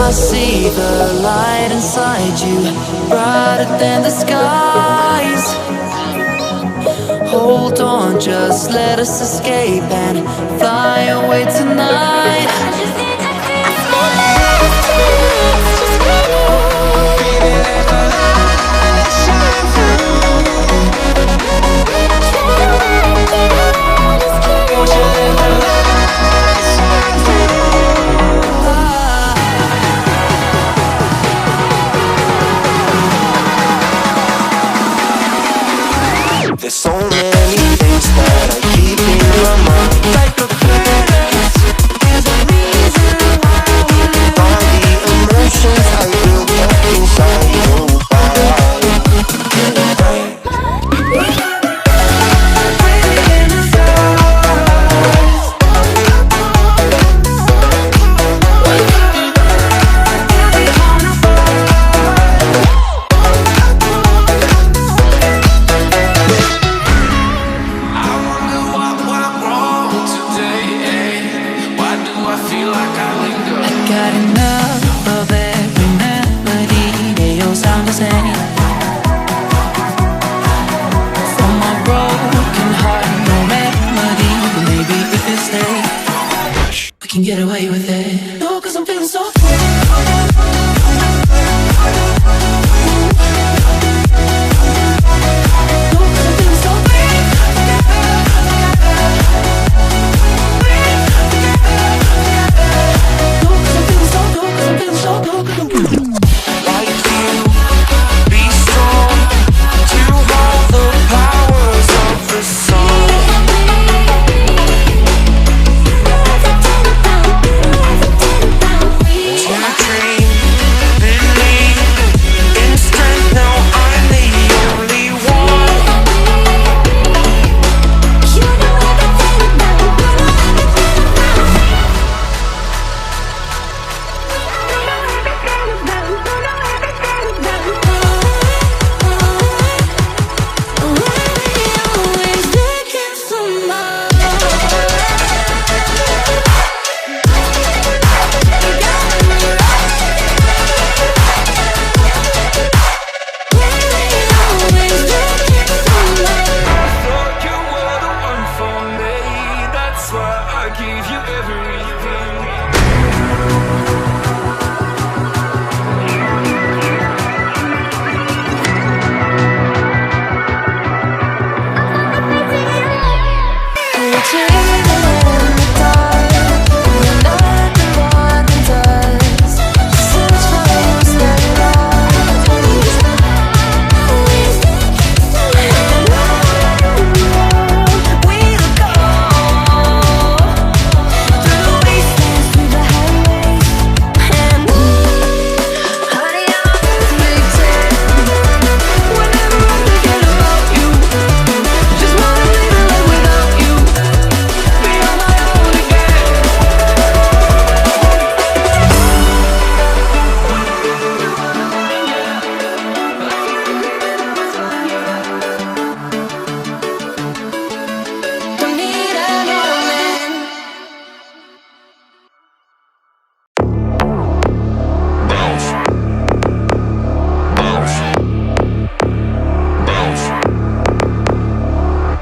I see the light inside you, brighter than the skies. Hold on, just let us escape and fly away tonight. There's so many things that I keep in my mind, like the planets. There's a reason why we live. All the emotions I built up inside your body. Can get away with it. No, 'cause I'm feeling so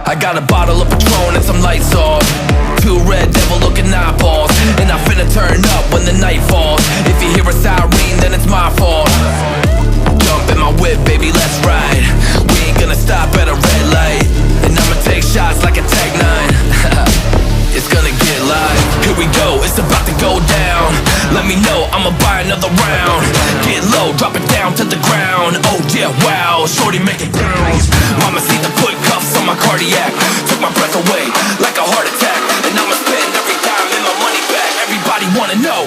I got a bottle of Patron and some lights off, two red devil looking eyeballs, and I'm finna turn up when the night falls. If you hear a siren, then it's my fault. Jump in my whip, baby, let's ride. We ain't gonna stop at a red light, and I'ma take shots like a Tag 9. It's gonna get live. Here we go, it's about to go down. Let me know, I'ma buy another round. Get low, drop it down to the ground. Oh yeah, wow, shorty make it bounce. Mama see the put cuffs on my cardiac. Took my breath away like a heart attack. And I'ma spend every dime and my money back. Everybody wanna know.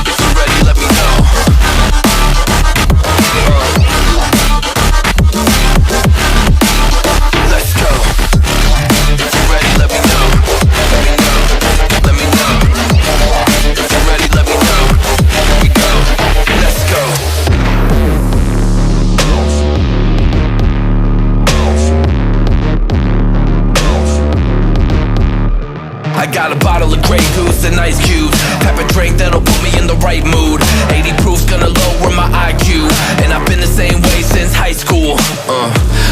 If you're ready, let me know. Let's go. If you're ready, let me know. Let me know. Let me know. If you're ready, let me know. Here we go. Let's go. I got a bottle of Grey Goose and ice cubes, type of drink that'll put me in the right mood. 80 proof's gonna lower my IQ, and I've been the same way since high school.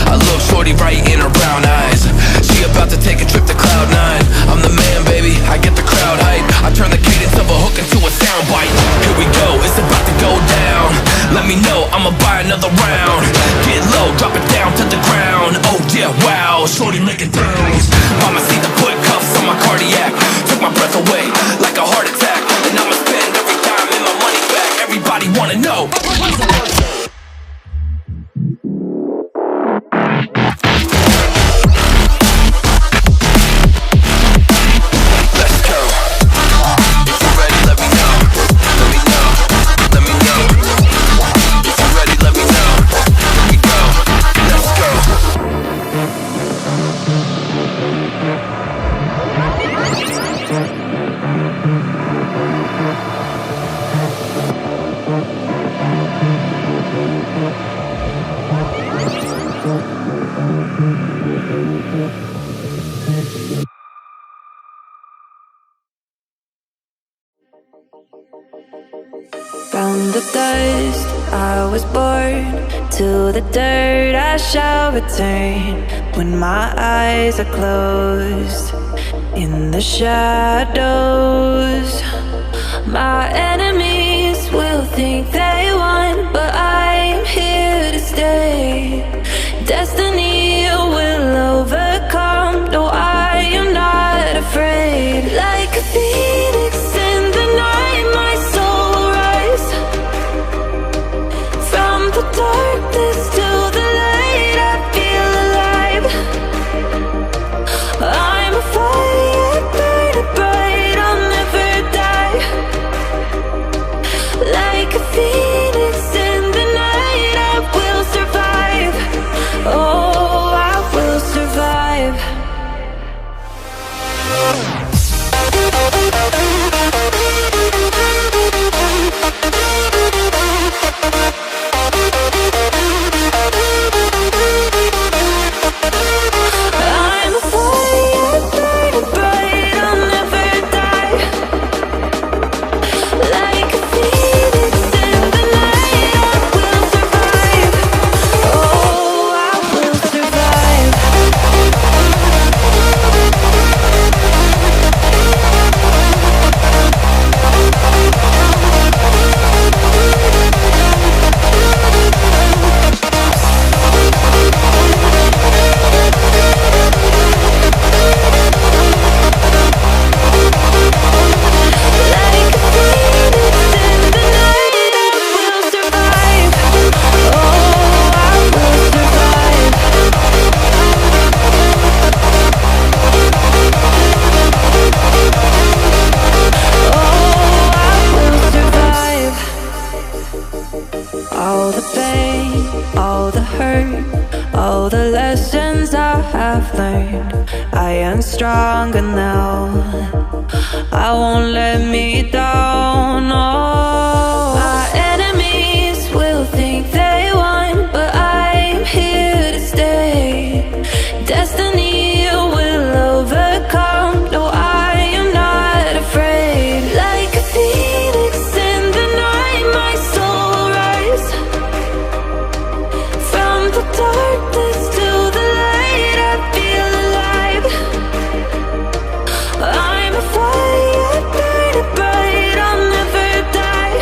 I look shorty right in her brown eyes. She about to take a trip to Cloud 9. I'm the man, baby, I get the crowd hype. I turn the cadence of a hook into a soundbite. Here we go, it's about to go down. Let me know, I'ma buy another round. Get low, drop it down to the ground. Oh yeah, wow, shorty make it bounce. Mama see the put cuffs on my cardiac. Took my breath away like a heart attack. And I'ma spend every dime and my money back. Everybody wanna know. From the dust I was born, to the dirt I shall return. When my eyes are closed, in the shadows, my enemies will think they won, but I am here to stay. Destiny will overcome, no, I am not afraid. Like a phoenix in the night, my soul will rise. From the darkness to the light, I feel alive. I'm a fire burning bright, I'll never die. Like a phoenix in the night, I will survive. Oh, I will survive. I'm a fire burning bright, I'll never die. Like a phoenix in the night, I will survive. Oh, I will survive. Like a phoenix in the night, I will survive. Oh, I will survive. Oh, I will survive. All the pain, all the hurt, all the lessons I have learned, I am stronger now. I won't let me down. Oh, my enemies will think they won, but I'm here to stay. Destiny will overcome, no, I am not afraid. Like a phoenix in the night, my soul will rise. From the darkness to the light, I feel alive. I'm a fire burning bright, I'll never die.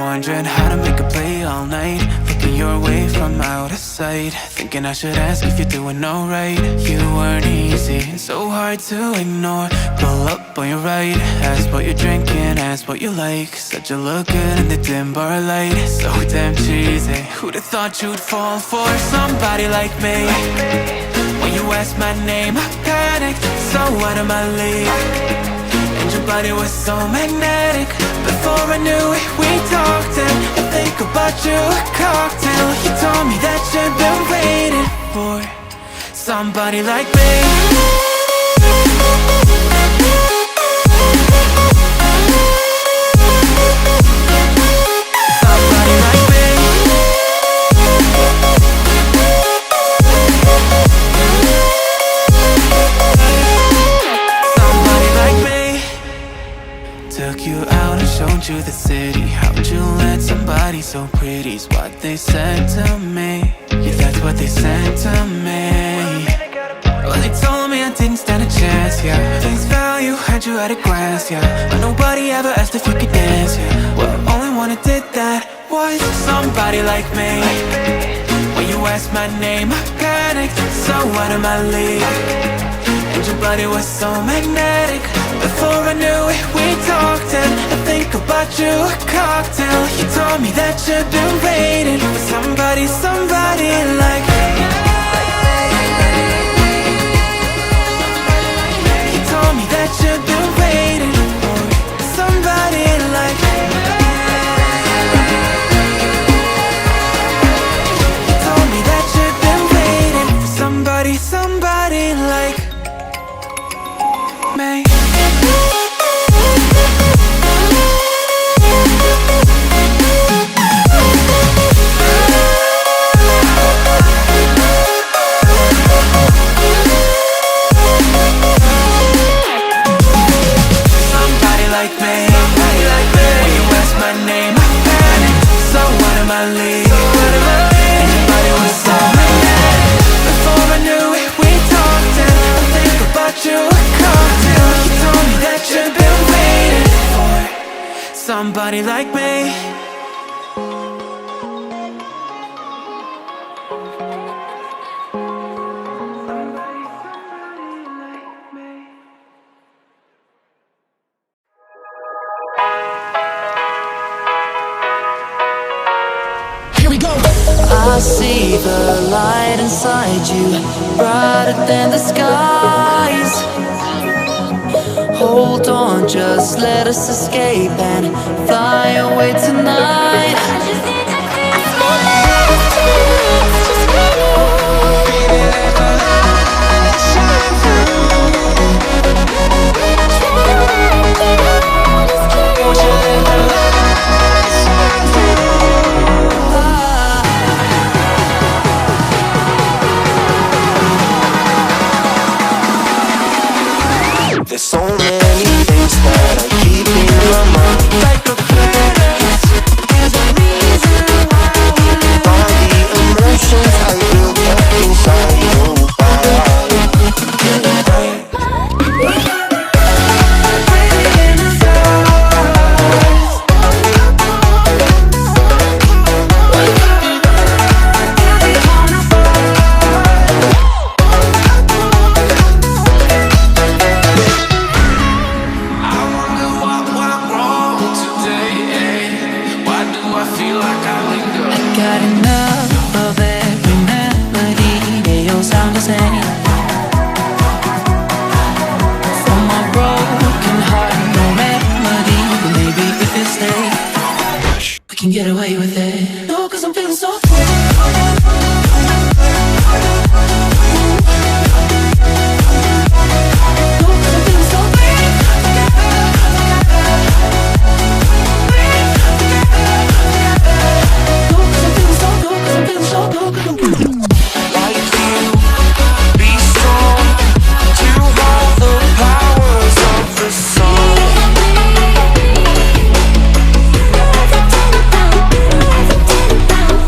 wondering how to make a play all night, looking your way from out of sight, thinking I should ask if you're doing alright. You weren't easy, so hard to ignore. Pull up on your right, ask what you're drinking, ask what you like. Said you look good in the dim bar light, so damn cheesy. Who'd have thought you'd fall for somebody like me? When you asked my name, I panicked, so out of my league. And your body was so magnetic. Before I knew it, we talked, and I think about you a cocktail. You told me that you've been waiting for somebody like me. Somebody like me. Somebody like me. Took you out and showed you the city. How'd you let somebody so pretty's what they said to me? Yeah, that's what they said to me. Well, they told me I didn't stand a chance, yeah. Face value, had you at a glance, yeah. But nobody ever asked if you could dance, yeah. Well, only one who did that was somebody like me. When you asked my name, I panicked, so out of my league. And your body was so magnetic. Before I knew it, we talked, and I think about you a cocktail. You told me that you've been waiting for somebody, somebody like me. You told me that you've been waiting for somebody like me. You told me that you've been waiting for somebody, somebody like me. Somebody like me. Here we go. I see the light inside you, brighter than the skies. Hold on, just let us escape and fly away tonight. There's so many things that I keep in my mind. Like a credit, there's a reason why we live. All the emotions I built up inside you. Got enough of every melody, they all sound the same. From my broken heart, no remedy, but maybe if you stay, we can get away with it. No, 'cause I'm feeling so free.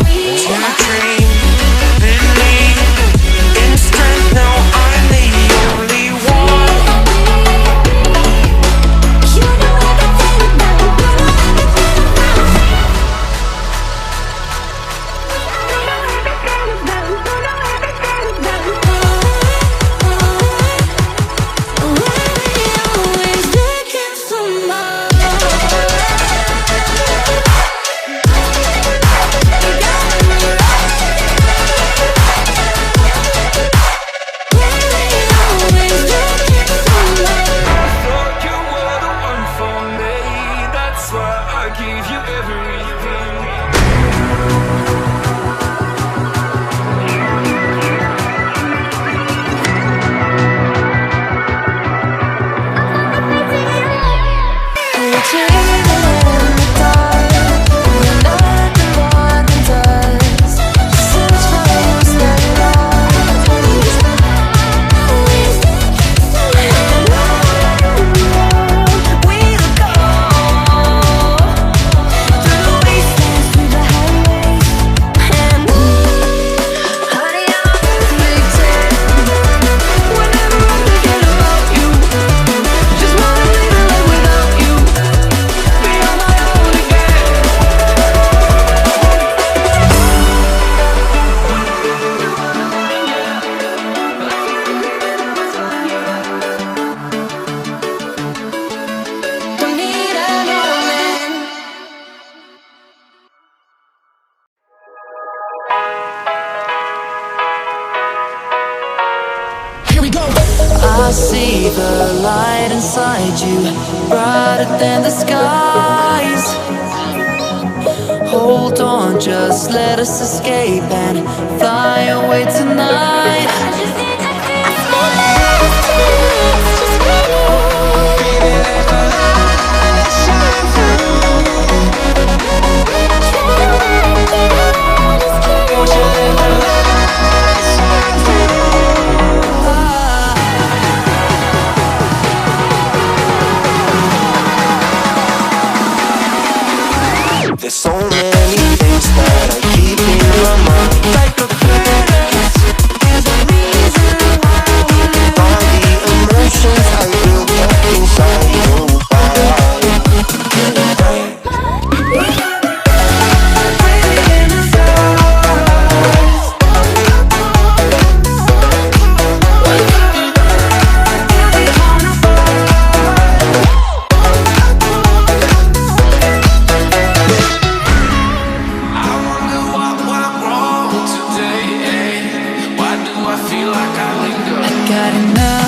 We I see the light inside you, brighter than the skies. Hold on, just let us escape and fly away tonight. I just need to feel my last chance, just baby, let the light shine through. Try to work it out, just keep won't you let the light shine through. There's so many things that I keep in my mind. Like a credit, there's a reason why we live. All the emotions I built up inside you. Got enough.